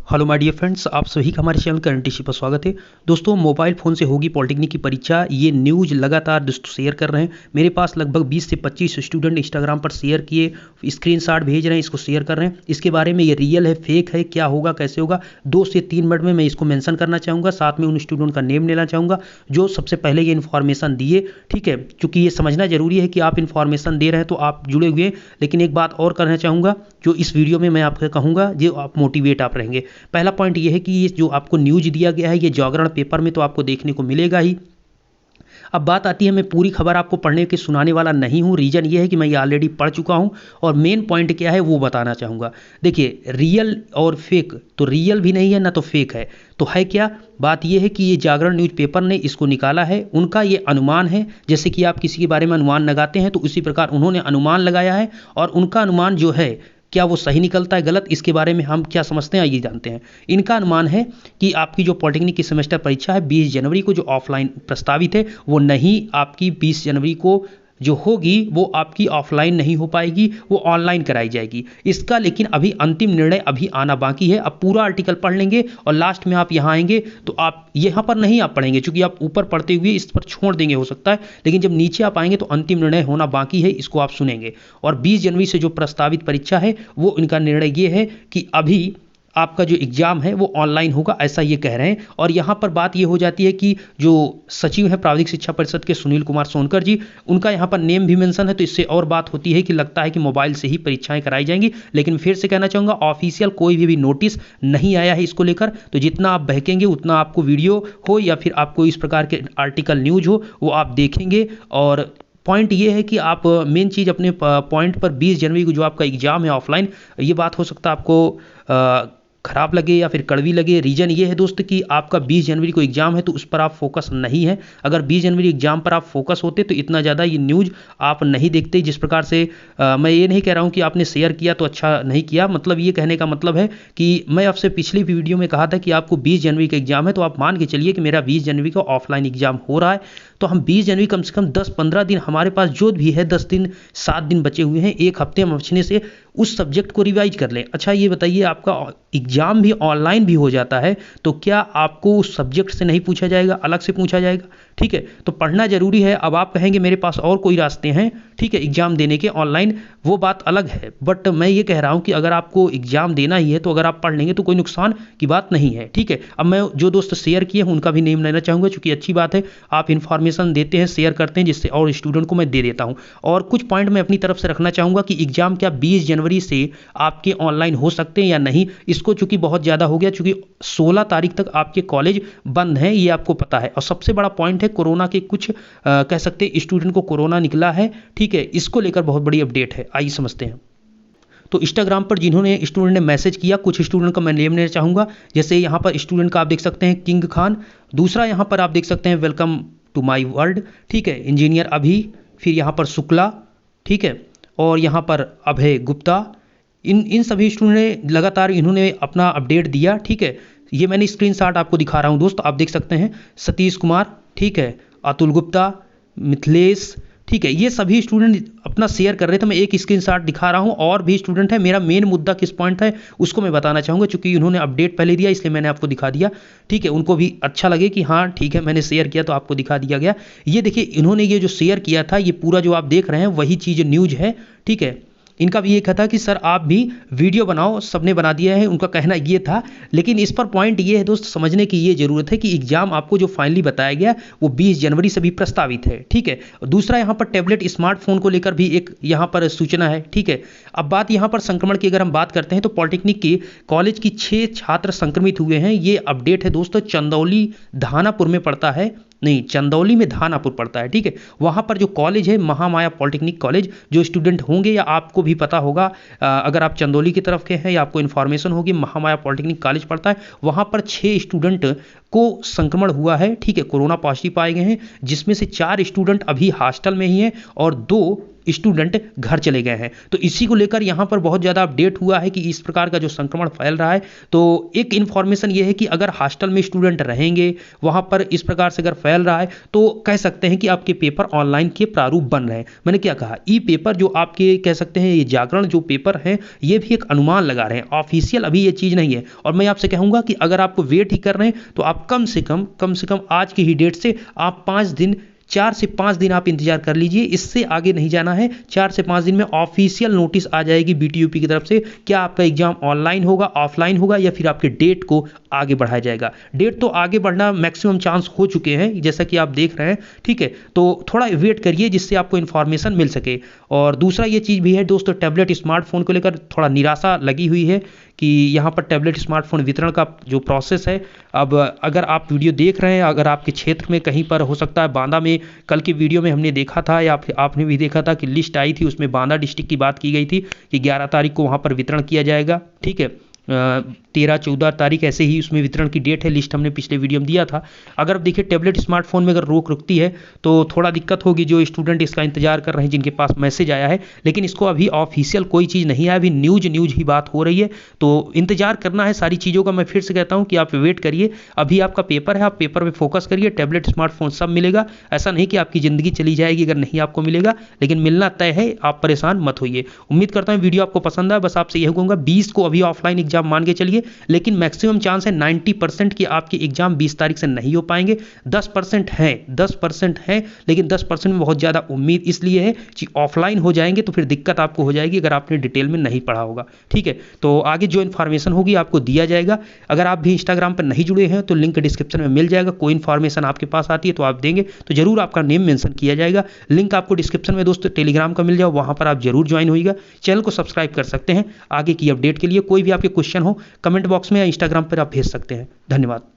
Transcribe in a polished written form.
Hello my dear friends, आप सभी का हमारे चैनल करंट पर स्वागत है। दोस्तों, मोबाइल फ़ोन से होगी पॉलिटेक्निक की परीक्षा, ये न्यूज़ लगातार दोस्तों शेयर कर रहे हैं। मेरे पास लगभग 20 से 25 स्टूडेंट इंस्टाग्राम पर शेयर किए, स्क्रीनशॉट भेज रहे हैं, इसको शेयर कर रहे हैं। इसके बारे में ये रियल है, फेक है, क्या होगा, कैसे होगा, 2 से 3 मिनट में मैं इसको मेंशन करना चाहूँगा। साथ में उन स्टूडेंट का नेम लेना चाहूँगा जो सबसे पहले ये इन्फॉर्मेशन दिए। ठीक है, क्योंकि ये समझना जरूरी है कि आप इन्फॉर्मेशन दे रहे हैं तो आप जुड़े हुए हैं। लेकिन एक बात और करना चाहूँगा, जो इस वीडियो में मैं आपको कहूँगा, जो आप मोटिवेट आप रहेंगे। पहला पॉइंट ये है कि ये जो आपको न्यूज़ दिया गया है, ये जागरण पेपर में तो आपको देखने को मिलेगा ही। अब बात आती है, मैं पूरी खबर आपको पढ़ने के सुनाने वाला नहीं हूँ। रीज़न ये है कि मैं ये ऑलरेडी पढ़ चुका हूँ और मेन पॉइंट क्या है वो बताना चाहूँगा। देखिए, रियल और फेक, तो रियल भी नहीं है ना तो फेक है, तो है क्या। बात यह है कि ये जागरण न्यूज़पेपर ने इसको निकाला है, उनका ये अनुमान है। जैसे कि आप किसी के बारे में अनुमान लगाते हैं तो उसी प्रकार उन्होंने अनुमान लगाया है, और उनका अनुमान जो है क्या वो सही निकलता है गलत, इसके बारे में हम क्या समझते हैं ये जानते हैं। इनका अनुमान है कि आपकी जो पॉलिटेक्निक की सेमेस्टर परीक्षा है 20 जनवरी को जो ऑफलाइन प्रस्तावित है, वो नहीं, आपकी 20 जनवरी को जो होगी वो आपकी ऑफलाइन नहीं हो पाएगी, वो ऑनलाइन कराई जाएगी। इसका लेकिन अभी अंतिम निर्णय अभी आना बाकी है। अब पूरा आर्टिकल पढ़ लेंगे और लास्ट में आप यहाँ आएंगे तो आप यहाँ पर नहीं आप पढ़ेंगे, क्योंकि आप ऊपर पढ़ते हुए इस पर छोड़ देंगे हो सकता है, लेकिन जब नीचे आप आएंगे तो अंतिम निर्णय होना बाकी है, इसको आप सुनेंगे। और 20 जनवरी से जो प्रस्तावित परीक्षा है वो इनका निर्णय ये है कि अभी आपका जो एग्ज़ाम है वो ऑनलाइन होगा, ऐसा ये कह रहे हैं। और यहाँ पर बात ये हो जाती है कि जो सचिव हैं प्राविधिक शिक्षा परिषद के सुनील कुमार सोनकर जी, उनका यहाँ पर नेम भी मेंशन है, तो इससे और बात होती है कि लगता है कि मोबाइल से ही परीक्षाएं कराई जाएंगी। लेकिन फिर से कहना चाहूँगा, ऑफिशियल कोई भी नोटिस नहीं आया है इसको लेकर। तो जितना आप बहकेंगे उतना आपको वीडियो हो या फिर आपको इस प्रकार के आर्टिकल न्यूज हो वो आप देखेंगे। और पॉइंट ये है कि आप मेन चीज़ अपने पॉइंट पर 20 जनवरी को जो आपका एग्ज़ाम है ऑफलाइन, ये बात हो सकता है आपको खराब लगे या फिर कड़वी लगे। रीज़न ये है दोस्त कि आपका 20 जनवरी को एग्ज़ाम है तो उस पर आप फोकस नहीं है। अगर 20 जनवरी एग्ज़ाम पर आप फोकस होते तो इतना ज़्यादा ये न्यूज़ आप नहीं देखते। जिस प्रकार से मैं ये नहीं कह रहा हूँ कि आपने शेयर किया तो अच्छा नहीं किया, मतलब ये कहने का मतलब है कि मैं आपसे पिछली वीडियो में कहा था कि आपको 20 जनवरी का एग्ज़ाम है, तो आप मान के चलिए कि मेरा 20 जनवरी का ऑफलाइन एग्ज़ाम हो रहा है, तो हम 20 जनवरी कम से कम 10-15 दिन हमारे पास जो भी है, 10 दिन 7 दिन बचे हुए हैं, एक हफ्ते हम बचने से उस सब्जेक्ट को रिवाइज कर लें। अच्छा ये बताइए, आपका एग्ज़ाम भी ऑनलाइन भी हो जाता है तो क्या आपको उस सब्जेक्ट से नहीं पूछा जाएगा, अलग से पूछा जाएगा? ठीक है, तो पढ़ना जरूरी है। अब आप कहेंगे मेरे पास और कोई रास्ते हैं, ठीक है, एग्ज़ाम देने के ऑनलाइन, वो बात अलग है। बट मैं ये कह रहा हूँ कि अगर आपको एग्ज़ाम देना ही है तो अगर आप पढ़ लेंगे तो कोई नुकसान की बात नहीं है। ठीक है, अब मैं जो दोस्त शेयर किए हैं उनका भी नेम लेना चाहूँगा, क्योंकि अच्छी बात है आप इन्फॉर्मेशन देते हैं, शेयर करते हैं, जिससे और स्टूडेंट को मैं दे देता हूँ। और कुछ पॉइंट मैं अपनी तरफ से रखना चाहूँगा कि एग्ज़ाम क्या 20 जनवरी से आपके ऑनलाइन हो सकते हैं या नहीं। इसको चूंकि बहुत ज़्यादा हो गया, चूंकि 16 तारीख तक आपके कॉलेज बंद हैं, ये आपको पता है। और सबसे बड़ा पॉइंट है कोरोना के कुछ कह सकते हैं स्टूडेंट को कोरोना निकला है। ठीक है, इसको लेकर बहुत बड़ी अपडेट है, आइए समझते हैं। तो इंस्टाग्राम पर जिन्होंने स्टूडेंट ने मैसेज किया, कुछ स्टूडेंट का मैं नेम लेना चाहूँगा। जैसे यहाँ पर स्टूडेंट का आप देख सकते हैं किंग खान, दूसरा यहाँ पर आप देख सकते हैं वेलकम टू माई वर्ल्ड, ठीक है, इंजीनियर अभी, फिर यहाँ पर शुक्ला, ठीक है, और यहाँ पर अभय गुप्ता। इन सभी स्टूडेंट ने लगातार इन्होंने अपना अपडेट दिया। ठीक है, ये मैंने स्क्रीनशॉट आपको दिखा रहा हूँ दोस्त, आप देख सकते हैं सतीश कुमार, ठीक है, अतुल गुप्ता, मिथिलेश, ठीक है, ये सभी स्टूडेंट अपना शेयर कर रहे थे। मैं एक स्क्रीनशॉट दिखा रहा हूँ, और भी स्टूडेंट है। मेरा मेन मुद्दा किस पॉइंट है उसको मैं बताना चाहूँगा, क्योंकि उन्होंने अपडेट पहले दिया इसलिए मैंने आपको दिखा दिया। ठीक है, उनको भी अच्छा लगे कि हाँ ठीक है मैंने शेयर किया तो आपको दिखा दिया गया। ये देखिए, इन्होंने ये जो शेयर किया था, ये पूरा जो आप देख रहे हैं वही चीज़ न्यूज है। ठीक है, इनका भी ये कहा था कि सर आप भी वीडियो बनाओ, सबने बना दिया है, उनका कहना ये था। लेकिन इस पर पॉइंट ये है दोस्त, समझने की ये जरूरत है कि एग्जाम आपको जो फाइनली बताया गया वो 20 जनवरी से भी प्रस्तावित है। ठीक है, दूसरा यहाँ पर टैबलेट स्मार्टफोन को लेकर भी एक यहाँ पर सूचना है। ठीक है, अब बात यहाँ पर संक्रमण की अगर हम बात करते हैं तो पॉलिटेक्निक की कॉलेज की 6 छात्र संक्रमित हुए हैं। ये अपडेट है दोस्तों, चंदौली धानापुर में पड़ता है, नहीं चंदौली में धानापुर पड़ता है। ठीक है, वहाँ पर जो कॉलेज है महामाया पॉलिटेक्निक कॉलेज, जो स्टूडेंट होंगे या आपको भी पता होगा, अगर आप चंदौली की तरफ के हैं या आपको इन्फॉर्मेशन होगी, महामाया पॉलिटेक्निक कॉलेज पड़ता है, वहाँ पर 6 स्टूडेंट को संक्रमण हुआ है। ठीक है, कोरोना पॉजिटिव पाए गए हैं, जिसमें से 4 स्टूडेंट अभी हॉस्टल में ही हैं और 2 स्टूडेंट घर चले गए हैं। तो इसी को लेकर यहाँ पर बहुत ज़्यादा अपडेट हुआ है कि इस प्रकार का जो संक्रमण फैल रहा है। तो एक इन्फॉर्मेशन ये है कि अगर हॉस्टल में स्टूडेंट रहेंगे, वहाँ पर इस प्रकार से अगर फैल रहा है तो कह सकते हैं कि आपके पेपर ऑनलाइन के प्रारूप बन रहे हैं। मैंने क्या कहा, ई पेपर जो आपके कह सकते हैं, ये जागरण जो पेपर हैं, ये भी एक अनुमान लगा रहे हैं, ऑफिशियल अभी ये चीज़ नहीं है। और मैं आपसे कहूँगा कि अगर आपको वेट ही कर रहे हैं तो आप कम से कम आज की ही डेट से आप 5 दिन, 4 से 5 दिन आप इंतजार कर लीजिए, इससे आगे नहीं जाना है। 4 से 5 दिन में ऑफिशियल नोटिस आ जाएगी बीटीयूपी की तरफ से, क्या आपका एग्जाम ऑनलाइन होगा, ऑफलाइन होगा, या फिर आपके डेट को आगे बढ़ाया जाएगा। डेट तो आगे बढ़ना मैक्सिमम चांस हो चुके हैं, जैसा कि आप देख रहे हैं, ठीक है। तो थोड़ा वेट करिए जिससे आपको इन्फॉर्मेशन मिल सके। और दूसरा ये चीज़ भी है दोस्तों, टैबलेट स्मार्टफोन को लेकर थोड़ा निराशा लगी हुई है कि यहाँ पर टैबलेट स्मार्टफोन वितरण का जो प्रोसेस है, अब अगर आप वीडियो देख रहे हैं, अगर आपके क्षेत्र में कहीं पर हो सकता है, बांदा में कल की वीडियो में हमने देखा था या आपने भी देखा था कि लिस्ट आई थी, उसमें बांदा डिस्ट्रिक्ट की बात की गई थी कि 11 तारीख को वहाँ पर वितरण किया जाएगा, ठीक है। 13-14 तारीख ऐसे ही उसमें वितरण की डेट है, लिस्ट हमने पिछले वीडियो में दिया था। अगर आप देखिए टैबलेट स्मार्टफोन में अगर रोक रुकती है तो थोड़ा दिक्कत होगी, जो स्टूडेंट इसका इंतजार कर रहे हैं, जिनके पास मैसेज आया है, लेकिन इसको अभी ऑफिशियल कोई चीज़ नहीं है, अभी न्यूज ही बात हो रही है। तो इंतजार करना है सारी चीज़ों का। मैं फिर से कहता हूँ कि आप वेट करिए, अभी आपका पेपर है, आप पेपर पर फोकस करिए, टैबलेट स्मार्टफोन सब मिलेगा। ऐसा नहीं कि आपकी ज़िंदगी चली जाएगी अगर नहीं आपको मिलेगा, लेकिन मिलना तय है, आप परेशान मत होइए। उम्मीद करता हूँ वीडियो आपको पसंद आया। बस आपसे यही कहूँगा, 20 को अभी ऑफलाइन एग्जाम मान के चलिए, लेकिन मैक्सिमम चांस है 90% कि आपके एग्जाम 20 तारीख से नहीं हो पाएंगे। 10% है, लेकिन 10% में बहुत ज़्यादा उम्मीद इसलिए है कि ऑफलाइन हो जाएंगे तो फिर दिक्कत आपको हो जाएगी अगर आपने डिटेल में नहीं पढ़ा होगा, ठीक है। तो आगे जो इन्फॉर्मेशन होगी आपको दिया जाएगा। अगर आप भी इंस्टाग्राम पर नहीं जुड़े हैं तो लिंक डिस्क्रिप्शन में मिल जाएगा। कोई इन्फॉर्मेशन आपके पास आती है तो आप देंगे तो जरूर आपका नेम मेंशन किया जाएगा। लिंक आपको डिस्क्रिप्शन में दोस्तों टेलीग्राम का मिल जाओ, वहाँ पर आप जरूर ज्वाइन होइएगा। चैनल को सब्सक्राइब कर सकते हैं। आगे की अपडेट के लिए कोई भी आपके क्वेश्चन हो कमेंट बॉक्स में या इंस्टाग्राम पर आप भेज सकते हैं। धन्यवाद।